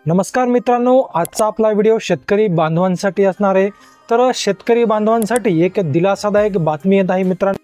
नमस्कार मित्रांनो, आजचा आपला व्हिडिओ शेतकरी बांधवांसाठी असणार आहे। तर शेतकरी बांधवांसाठी एक दिलासादायक बातमी येत आहे मित्रांनो।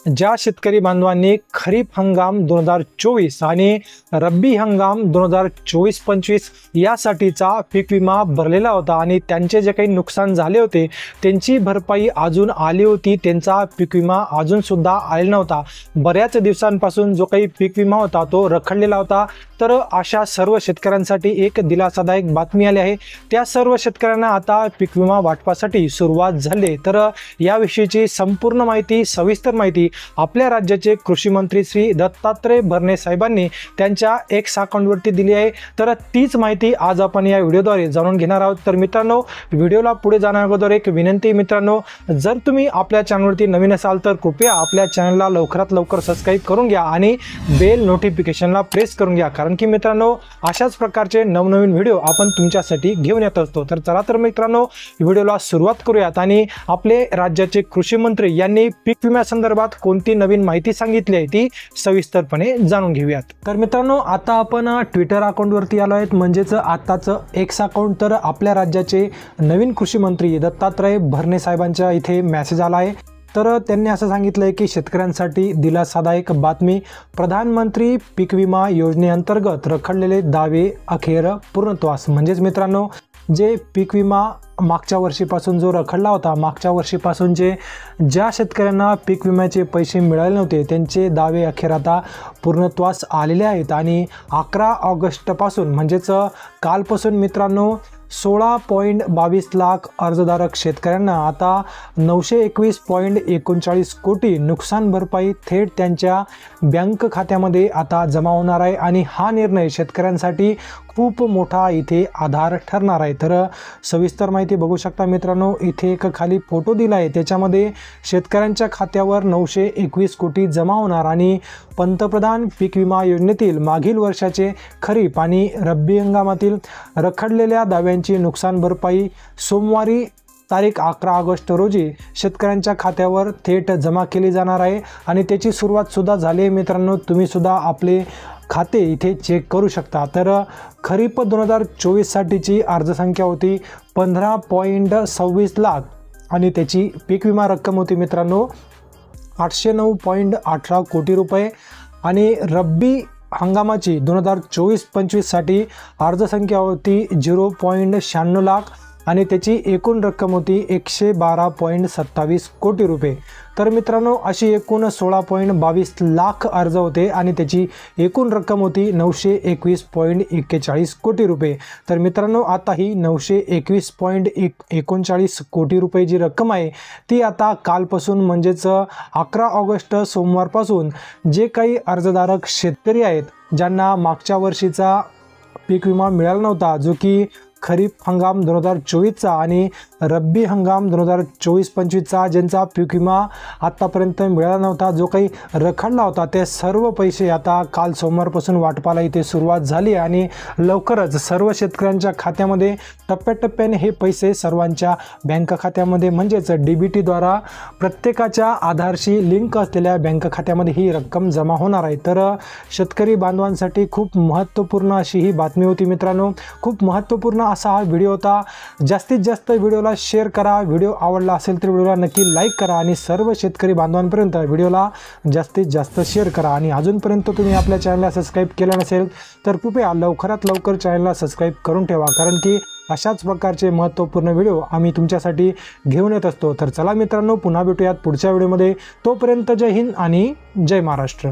ज्या शेतकरी बांधवांनी खरीप हंगाम 2024 आणि रब्बी हंगाम 2024-25 यासाठीचा पीक विमा भरलेला होता आणि त्यांचे जे काही नुकसान झाले होते त्यांची भरपाई अजून आली होती, त्यांचा पीक विमा अजून सुद्धा आलेला नव्हता। बऱ्याच दिवसांपासून जो काही पीक विमा होता तो रखडलेला होता। तर अशा सर्व शेतकऱ्यांसाठी एक दिलासादायक बातमी आली आहे। त्या सर्व शेतकऱ्यांना आता पीक विमा वाटपासाठी सुरुवात झाली। तर याविषयीची संपूर्ण माहिती, सविस्तर माहिती आपल्या राज्याचे कृषी मंत्री श्री दत्तात्रय भरणे साहेबांनी त्यांच्या एक्स अकाउंटवरती दिली आहे। तर तीच माहिती आज आपण या व्हिडिओद्वारे जाणून घेणार आहोत। तर मित्रांनो, व्हिडिओला पुढे जाण्या अगोदर एक विनंती मित्रांनो, जर तुम्ही आपल्या चॅनलवरती नवीन असाल तर कृपया आपल्या चॅनलला लवकरात लवकर सबस्क्राइब करून घ्या आणि बेल नोटिफिकेशनला प्रेस करून घ्या, कारण की मित्रांनो अशाच प्रकारचे नवनवीन व्हिडिओ आपण तुमच्यासाठी घेऊन येत असतो। तर चला तर मित्रांनो, व्हिडिओला सुरुवात करूयात आणि आपले राज्याचे कृषी मंत्री यांनी पीक विम्यासंदर्भात कोणती नवीन माहिती सांगितली आहे ती सविस्तरपणे जाणून घेऊयात। तर मित्रांनो, आता आपण ट्विटर अकाउंटवरती आलो आहेत, म्हणजेच आताच एक्स अकाउंट। तर आपल्या राज्याचे नवीन कृषी मंत्री दत्तात्रय भरणे साहेबांच्या इथे मेसेज आला आहे। तर त्यांनी असं सांगितलं आहे की शेतकऱ्यांसाठी दिलासादायक बातमी, प्रधानमंत्री पीक विमा योजनेअंतर्गत रखडलेले दावे अखेर पूर्णत्वास। म्हणजेच मित्रांनो, जे पीक विमा मागच्या वर्षीपासून जो रखडला होता, मागच्या वर्षीपासून ज्या शेतकऱ्यांना पीक विम्याचे पैसे मिळाले नव्हते त्यांचे दावे अखेर आता पूर्णत्वास आलेले आहेत। आणि 11 ऑगस्टपासून म्हणजेच कालपासून मित्रांनो 16.22 लाख अर्जदारक शेतकऱ्यांना आता 921.39 कोटी नुकसान भरपाई थेट त्यांच्या बँक खात्यामध्ये आता जमा होणार आहे। आणि हा निर्णय शेतकऱ्यांसाठी खूप मोठा इथे आधार ठरणार आहे। तर सविस्तर माहिती बघू शकता मित्रांनो, इथे एक खाली फोटो दिला आहे, त्याच्यामध्ये शेतकऱ्यांच्या खात्यावर 921 कोटी जमा होणार आणि पंतप्रधान पीक विमा योजनेतील मागील वर्षाचे खरीप आणि रब्बी हंगामातील रखडलेल्या दाव्यांची नुकसान भरपाई सोमवारी तारीख 11 ऑगस्ट रोजी शेतकऱ्यांच्या खात्यावर थेट जमा केली जाणार आहे। आणि त्याची सुरुवात सुद्धा झाली आहे मित्रांनो, तुम्ही सुद्धा आपले खाते इथे चेक करू शकता। तर खरीप 2024 साठीची अर्जसंख्या होती 15.26 लाख आणि त्याची पीक विमा रक्कम होती मित्रांनो 809.18 कोटी रुपये। आणि रब्बी हंगामाची 2024-25 साठी अर्जसंख्या होती 0.96 लाख आणि त्याची एकूण रक्कम होती 112.27 कोटी रुपये। तर मित्रांनो, अशी एकूण 16.22 लाख अर्ज होते आणि त्याची एकूण रक्कम होती 921.41 कोटी रुपये। तर मित्रांनो, आता ही 921.39 कोटी रुपये जी रक्कम आहे ती आता कालपासून म्हणजेच 11 ऑगस्ट सोमवारपासून जे काही अर्जदारक शेतकरी आहेत ज्यांना मागच्या वर्षीचा पीक विमा मिळाला नव्हता, जो की खरीप हंगाम 2024चा आणि रब्बी हंगाम 2024-25चा ज्यांचा पीक विमा आत्तापर्यंत मिळाला नव्हता, जो काही रखडला होता, ते सर्व पैसे आता काल सोमवारपासून वाटपाला इथे सुरुवात झाली आणि लवकरच सर्व शेतकऱ्यांच्या खात्यामध्ये टप्प्याटप्प्याने हे पैसे सर्वांच्या बँक खात्यामध्ये म्हणजेच DBTद्वारा प्रत्येकाच्या आधारशी लिंक असलेल्या बँक खात्यामध्ये ही रक्कम जमा होणार आहे। तर शेतकरी बांधवांसाठी खूप महत्त्वपूर्ण अशी ही बातमी होती मित्रांनो। खूप महत्त्वपूर्ण असा हा व्हिडिओ होता। जास्तीत जास्त व्हिडिओला शेअर करा, व्हिडिओ आवडला असेल तर व्हिडिओला नक्की लाईक करा आणि सर्व शेतकरी बांधवांपर्यंत व्हिडिओला जास्तीत जास्त शेअर करा। आणि अजूनपर्यंत तुम्ही आपल्या चॅनलला सबस्क्राईब केलं नसेल तर कृपया लवकरात लवकर चॅनलला सबस्क्राईब करून ठेवा, कारण की अशाच प्रकारचे महत्त्वपूर्ण व्हिडिओ आम्ही तुमच्यासाठी घेऊन येत असतो। तर चला मित्रांनो, पुन्हा भेटूयात पुढच्या व्हिडिओमध्ये। तोपर्यंत जय हिंद आणि जय महाराष्ट्र।